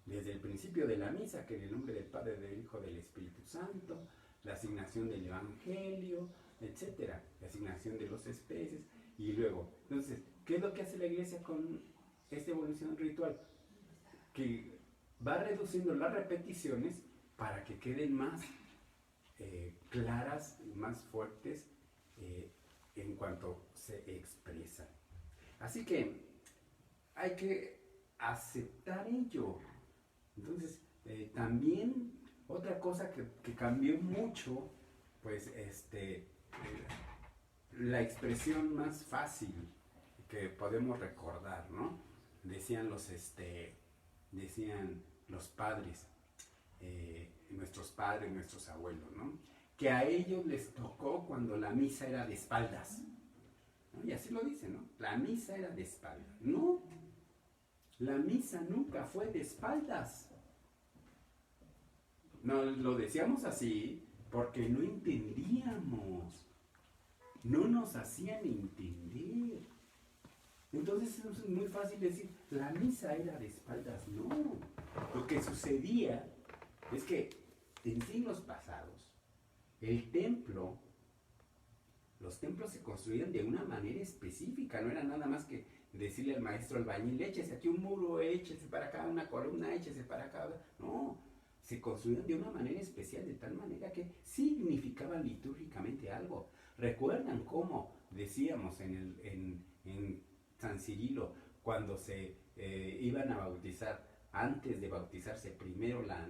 A: Desde el principio de la misa, que en el nombre del Padre, del Hijo, del Espíritu Santo, la asignación del Evangelio, etcétera, la asignación de los especies, y luego, entonces, ¿qué es lo que hace la Iglesia con esta evolución ritual? Que va reduciendo las repeticiones para que queden más claras y más fuertes en cuanto se expresan. Así que hay que aceptar ello. Entonces, también otra cosa que cambió mucho, pues la expresión más fácil que podemos recordar, ¿no? Decían decían los padres, nuestros padres, nuestros abuelos, ¿no? Que a ellos les tocó cuando la misa era de espaldas, ¿no? Y así lo dicen, ¿no? La misa era de espaldas. No, la misa nunca fue de espaldas. No, lo decíamos así porque no entendíamos, no nos hacían entender. Entonces es muy fácil decir, la misa era de espaldas. No, lo que sucedía es que en siglos pasados, los templos se construían de una manera específica, no era nada más que decirle al maestro albañil, échese aquí un muro, échese para acá una columna, échese para acá. No, se construían de una manera especial, de tal manera que significaban litúrgicamente algo. ¿Recuerdan cómo decíamos en San Cirilo, cuando se iban a bautizar, antes de bautizarse, primero la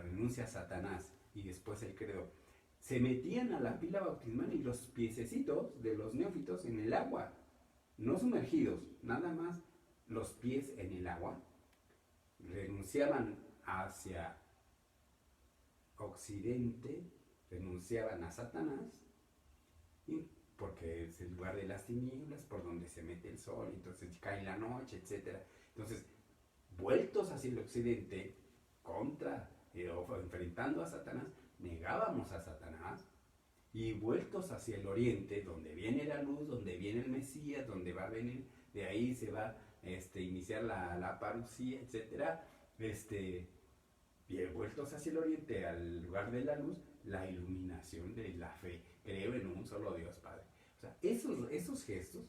A: renuncia a Satanás y después el credo, se metían a la pila bautismal y los piececitos de los neófitos en el agua, no sumergidos, nada más los pies en el agua, renunciaban hacia occidente, renunciaban a Satanás, porque es el lugar de las tinieblas, por donde se mete el sol, entonces cae la noche, etc. Entonces, vueltos hacia el occidente, enfrentando a Satanás, negábamos a Satanás, y vueltos hacia el oriente, donde viene la luz, donde viene el Mesías, donde va a venir, de ahí se va a iniciar la parucía, etc. Y vueltos hacia el oriente, al lugar de la luz, la iluminación de la fe. Creo en un solo Dios Padre. O sea, esos gestos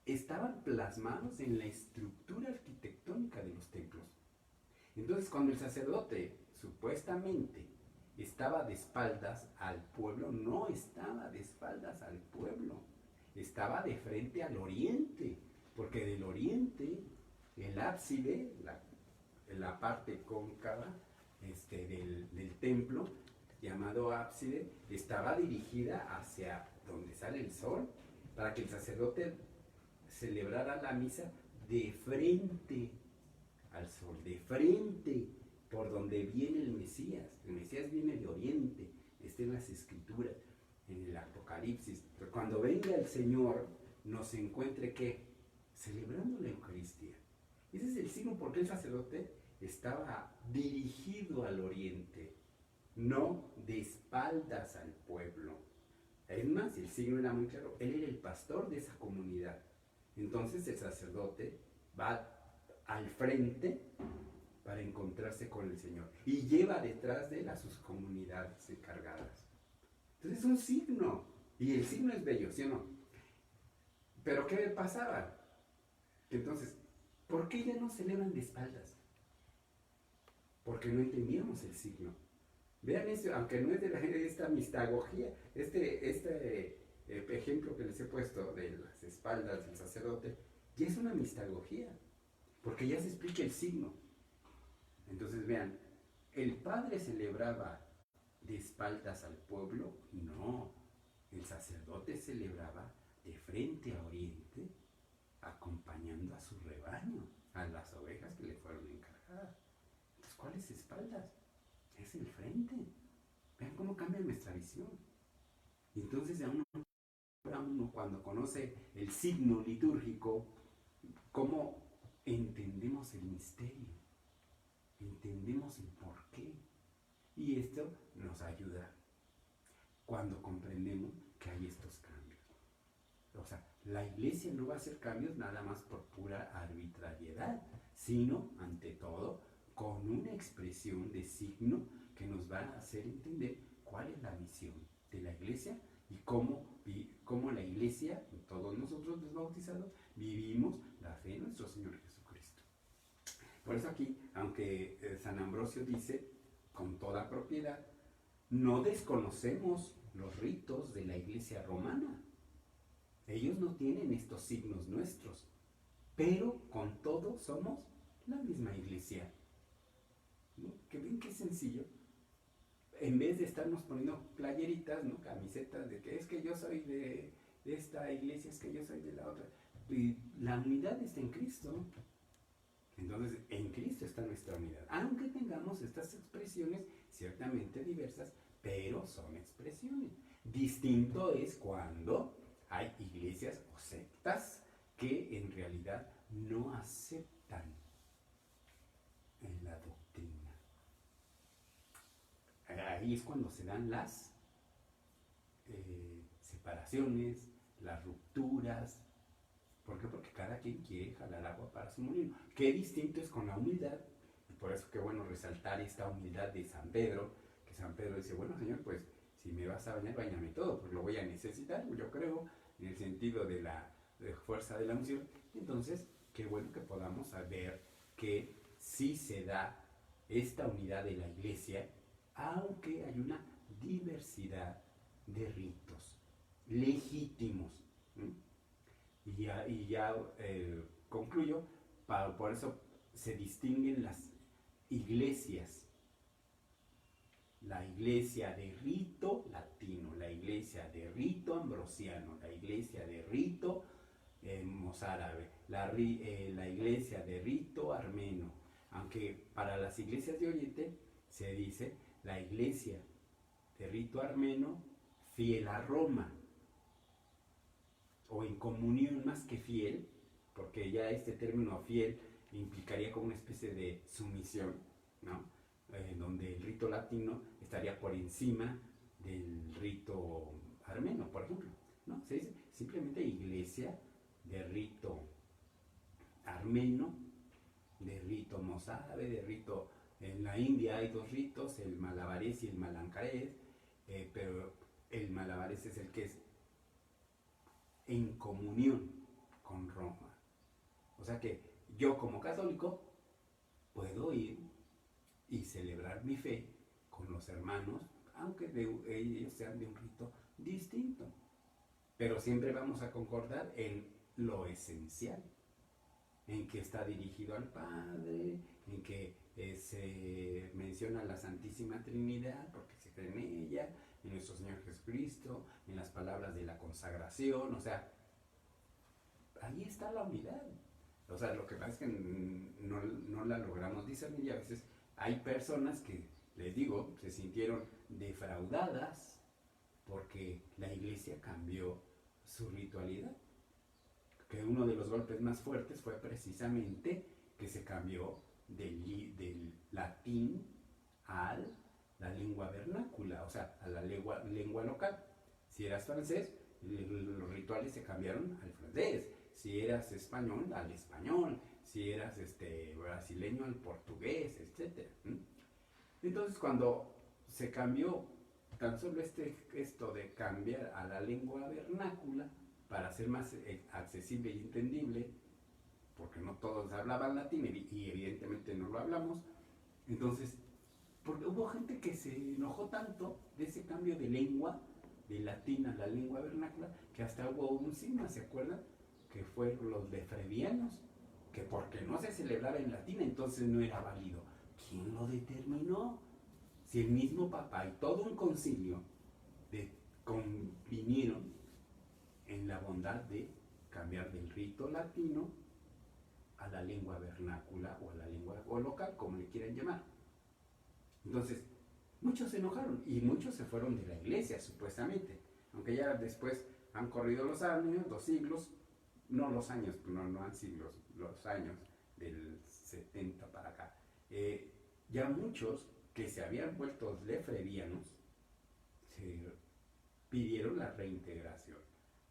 A: estaban plasmados en la estructura arquitectónica de los templos. Entonces, cuando el sacerdote supuestamente estaba de espaldas al pueblo, no estaba de espaldas al pueblo, estaba de frente al oriente, porque del oriente el ábside, la parte cóncava del templo, llamado ábside, estaba dirigida hacia donde sale el sol, para que el sacerdote celebrara la misa de frente al sol, de frente, por donde viene el Mesías. El Mesías viene de oriente, está en las escrituras, en el Apocalipsis. Pero cuando venga el Señor, nos encuentre ¿qué? Celebrando la Eucaristía. Ese es el signo porque el sacerdote estaba dirigido al oriente, no de espaldas al pueblo. Es más, el signo era muy claro, él era el pastor de esa comunidad. Entonces el sacerdote va al frente para encontrarse con el Señor y lleva detrás de él a sus comunidades encargadas. Entonces es un signo, y el signo es bello, ¿sí o no? Pero ¿qué pasaba? Entonces, ¿por qué ya no celebran de espaldas? Porque no entendíamos el signo. Vean eso, aunque no es de esta mistagogía, ejemplo que les he puesto de las espaldas del sacerdote, ya es una mistagogía, porque ya se explica el signo. Entonces vean, ¿el padre celebraba de espaldas al pueblo? No, el sacerdote celebraba de frente a oriente, acompañando a su rebaño, a las ovejas que le fueron encargadas. Entonces, ¿cuáles espaldas? Es el frente. Vean cómo cambia nuestra visión. Entonces, uno cuando conoce el signo litúrgico, cómo entendemos el misterio, entendemos el porqué. Y esto nos ayuda cuando comprendemos que hay estos cambios. O sea, la iglesia no va a hacer cambios nada más por pura arbitrariedad, sino, ante todo, con una expresión de signo que nos va a hacer entender cuál es la misión de la iglesia y cómo la iglesia, todos nosotros los bautizados, vivimos la fe en nuestro Señor Jesucristo. Por eso aquí, aunque San Ambrosio dice con toda propiedad, no desconocemos los ritos de la iglesia romana. Ellos no tienen estos signos nuestros, pero con todo somos la misma iglesia. ¿No? Que ven qué sencillo. En vez de estarnos poniendo playeritas, ¿no? Camisetas de que es que yo soy de esta iglesia, es que yo soy de la otra. Y la unidad está en Cristo. Entonces, en Cristo está nuestra unidad. Aunque tengamos estas expresiones ciertamente diversas, pero son expresiones. Distinto es cuando hay iglesias o sectas que en realidad no aceptan en la doctrina. Ahí es cuando se dan las separaciones, las rupturas. ¿Por qué? Porque cada quien quiere jalar agua para su molino. Qué distinto es con la humildad. Y por eso qué bueno resaltar esta humildad de San Pedro, que San Pedro dice, bueno, Señor, pues si me vas a bañar, báñame todo, pues lo voy a necesitar, yo creo, en el sentido de la fuerza de la unción. Entonces, qué bueno que podamos saber que sí se da esta unidad de la iglesia, aunque hay una diversidad de ritos legítimos. Y ya concluyo, por eso se distinguen las iglesias. La iglesia de rito latino, la iglesia de rito ambrosiano, la iglesia de rito mozárabe, la iglesia de rito armeno. Aunque para las iglesias de Oriente se dice la iglesia de rito armeno fiel a Roma, o en comunión más que fiel, porque ya este término fiel implicaría como una especie de sumisión, ¿no? Donde el rito latino estaría por encima del rito armeno, por ejemplo, ¿no? Se dice simplemente iglesia de rito armeno, de rito mozárabe, de rito... En la India hay dos ritos, el malabarés y el malancarés, pero el malabarés es el que es en comunión con Roma. O sea que yo como católico puedo ir y celebrar mi fe con los hermanos, aunque ellos sean de un rito distinto. Pero siempre vamos a concordar en lo esencial, en que está dirigido al Padre, en que se menciona la Santísima Trinidad, porque se cree en ella, en nuestro Señor Jesucristo, en las palabras de la consagración, o sea, ahí está la unidad. O sea, lo que pasa es que no la logramos discernir y a veces hay personas que, les digo, se sintieron defraudadas porque la iglesia cambió su ritualidad. Que uno de los golpes más fuertes fue precisamente que se cambió del latín a la lengua vernácula, o sea, a la lengua local. Si eras francés, los rituales se cambiaron al francés. Si eras español, al español. Si eras brasileño, al portugués, etc. Entonces, cuando se cambió tan solo esto de cambiar a la lengua vernácula para ser más accesible y entendible, porque no todos hablaban latín y evidentemente no lo hablamos, entonces, porque hubo gente que se enojó tanto de ese cambio de lengua, de latín a la lengua vernácula, que hasta hubo un signo, ¿se acuerdan? Que fueron los lefebvrianos, que porque no se celebraba en latín entonces no era válido. ¿Quién lo determinó? Si el mismo Papa y todo un concilio convinieron en la bondad de cambiar del rito latino a la lengua vernácula o a la lengua o local, como le quieran llamar. Entonces, muchos se enojaron y muchos se fueron de la iglesia, supuestamente. Aunque ya después han corrido los años, los siglos, no los años, no han siglos, los años del 70 para acá. Ya muchos que se habían vuelto lefebvrianos se pidieron la reintegración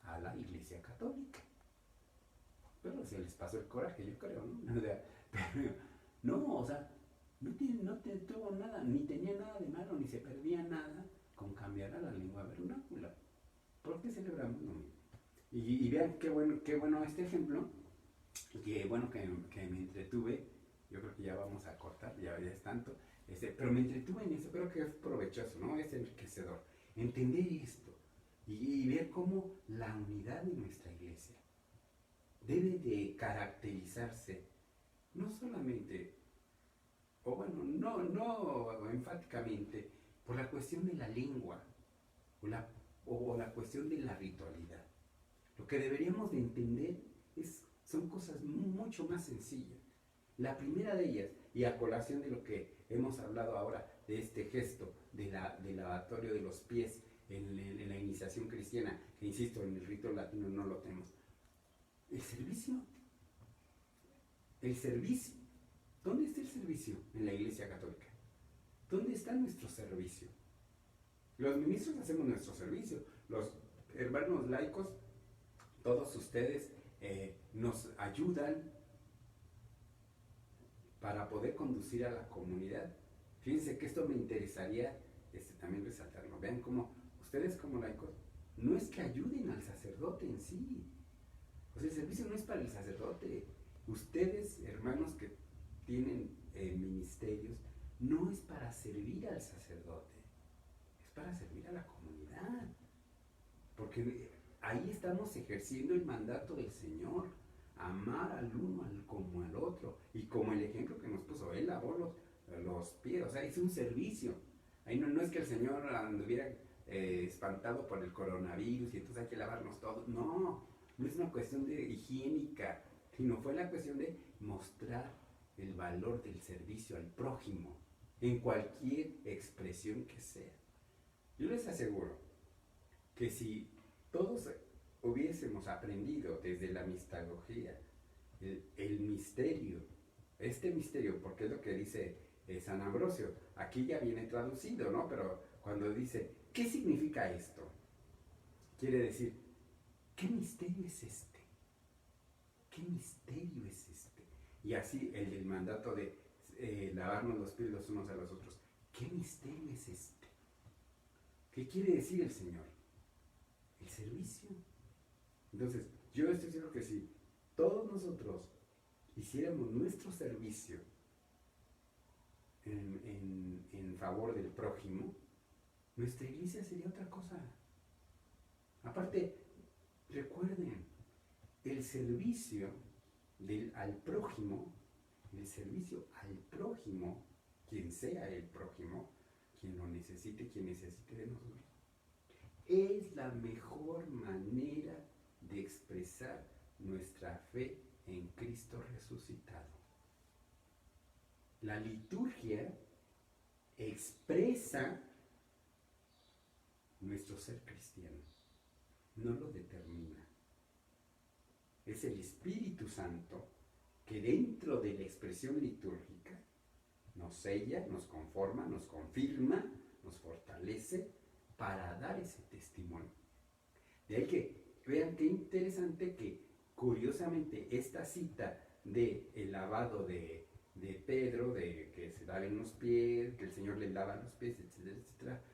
A: a la iglesia católica. Pero se les pasó el coraje, yo creo, ¿no? O sea, pero, no, o sea, no tuvo nada, ni tenía nada de malo, ni se perdía nada con cambiar a la lengua vernácula. ¿Por qué celebramos lo mismo? Y vean qué bueno este ejemplo, que bueno que me entretuve. Yo creo que ya vamos a cortar, ya es tanto, pero me entretuve en eso, creo que es provechoso, ¿no? Es enriquecedor. Entender esto y ver cómo la unidad de nuestra iglesia debe de caracterizarse no solamente, o bueno, no enfáticamente, por la cuestión de la lengua o la cuestión de la ritualidad. Lo que deberíamos de entender son cosas mucho más sencillas. La primera de ellas, y a colación de lo que hemos hablado ahora, de este gesto del lavatorio de los pies en la iniciación cristiana, que insisto, en el rito latino no lo tenemos. El servicio. El servicio. ¿Dónde está el servicio en la Iglesia Católica? ¿Dónde está nuestro servicio? Los ministros hacemos nuestro servicio. Los hermanos laicos, todos ustedes nos ayudan para poder conducir a la comunidad. Fíjense que esto me interesaría también resaltarlo. Vean cómo ustedes como laicos no es que ayuden al sacerdote en sí. O sea, el servicio no es para el sacerdote. Ustedes, hermanos que tienen ministerios, no es para servir al sacerdote, es para servir a la comunidad. Porque ahí estamos ejerciendo el mandato del Señor, amar al uno como al otro. Y como el ejemplo que nos puso, Él lavó los pies, o sea, es un servicio. Ahí no es que el Señor anduviera espantado por el coronavirus y entonces hay que lavarnos todos. No es una cuestión de higiénica, sino fue la cuestión de mostrar el valor del servicio al prójimo, en cualquier expresión que sea. Yo les aseguro que si todos hubiésemos aprendido desde la mistagogía el misterio, este misterio, porque es lo que dice San Ambrosio, aquí ya viene traducido, ¿no? Pero cuando dice, ¿qué significa esto? Quiere decir, ¿qué misterio es este? ¿Qué misterio es este? Y así el del mandato de lavarnos los pies los unos a los otros. ¿Qué misterio es este? ¿Qué quiere decir el Señor? El servicio. Entonces, yo estoy seguro que si todos nosotros hiciéramos nuestro servicio en favor del prójimo, nuestra iglesia sería otra cosa. Aparte, recuerden, el servicio al prójimo, quien sea el prójimo, quien lo necesite, quien necesite de nosotros, es la mejor manera de expresar nuestra fe en Cristo resucitado. La liturgia expresa nuestro ser cristiano, no lo determina. Es el Espíritu Santo que dentro de la expresión litúrgica nos sella, nos conforma, nos confirma, nos fortalece para dar ese testimonio. De ahí que vean qué interesante que curiosamente esta cita de el lavado de Pedro, de que se laven los pies, que el Señor le lava los pies, etcétera, etcétera,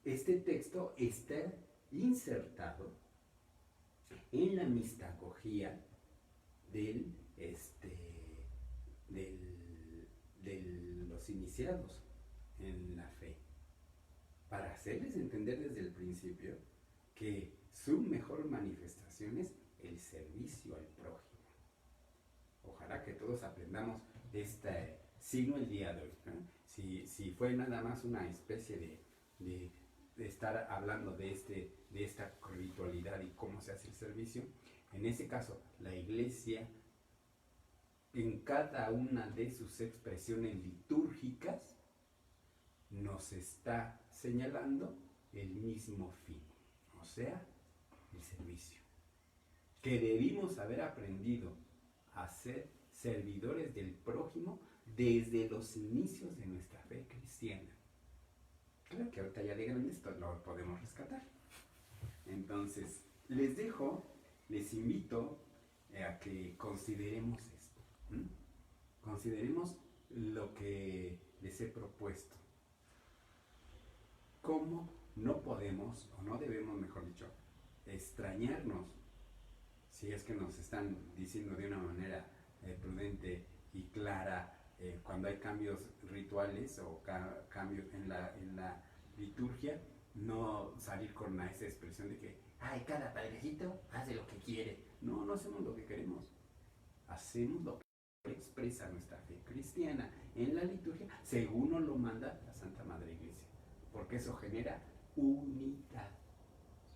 A: este texto está insertado en la mistagogía de los iniciados en la fe, para hacerles entender desde el principio que su mejor manifestación es el servicio al prójimo. Ojalá que todos aprendamos este signo el día de hoy, ¿no? Si fue nada más una especie de estar hablando de esta ritualidad y cómo se hace el servicio, en ese caso la Iglesia en cada una de sus expresiones litúrgicas nos está señalando el mismo fin, o sea, el servicio, que debimos haber aprendido a ser servidores del prójimo desde los inicios de nuestra fe cristiana. Claro que ahorita ya de grandes esto lo podemos rescatar. Entonces, les invito a que consideremos esto. Consideremos lo que les he propuesto. ¿Cómo no podemos, o no debemos, mejor dicho, extrañarnos, si es que nos están diciendo de una manera prudente y clara, cuando hay cambios rituales o cambios en la liturgia, no salir con esa expresión de que, ay, cada padrecito hace lo que quiere? No hacemos lo que queremos, hacemos lo que expresa nuestra fe cristiana en la liturgia, según nos lo manda la Santa Madre Iglesia, porque eso genera unidad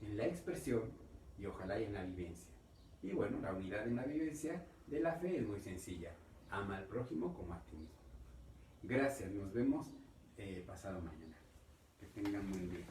A: en la expresión y ojalá en la vivencia. Y bueno, la unidad en la vivencia de la fe es muy sencilla: ama al prójimo como a ti mismo. Gracias, nos vemos pasado mañana. Que tengan buen día.